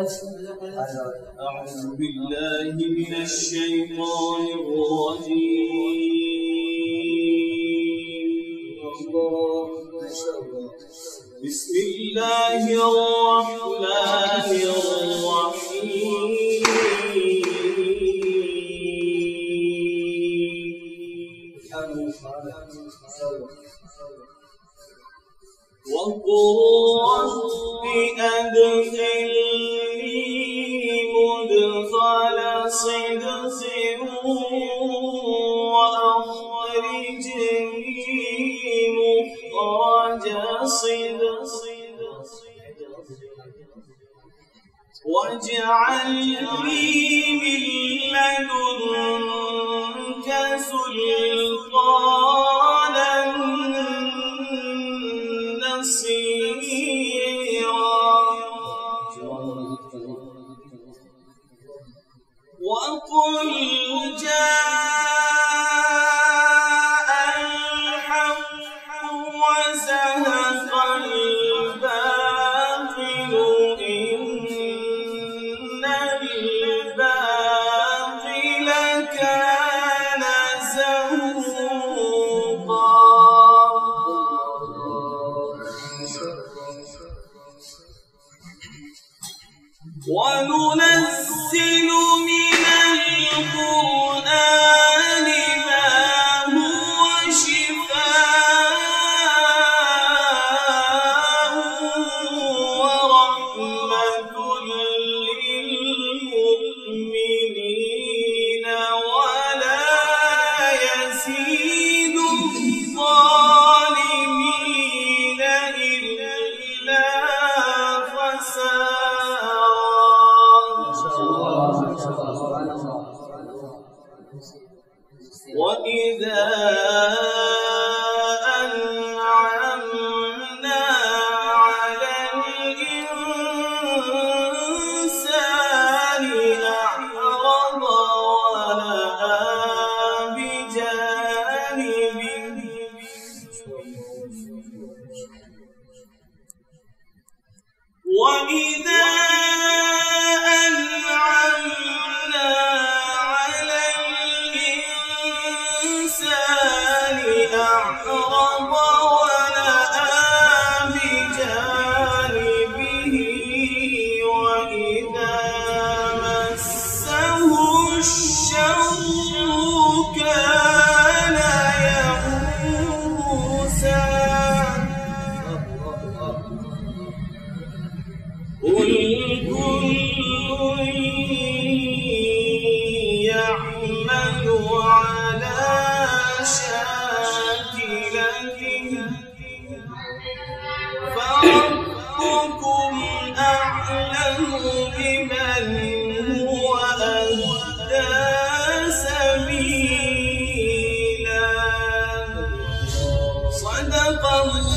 أعوذ بالله من الشيطان الرجيم. بسم الله الرحمن الرحيم. وقل رب أدخلني مدخل صدق وأخرجني مخرج صدق واجعل لي من لدنك سلطانا وقل جاء الحق وزهق الباطل إن الباطل كان زهوقا. وننزل من القرآن ما هو شفاء ورحمة للمؤمنين ولا يزيد الظالمين إلا خسارا. وإذا أنعمنا على الإنسان أعرض ونأى بجانبه وإذا أنعمنا على الإنسان أعرض ونأى بجانبه وإذا مسه الشر كان يئوسا. قل كل يعمل على شاكلته فربكم أعلم بمن هو أهدى سبيلا. صدق الله.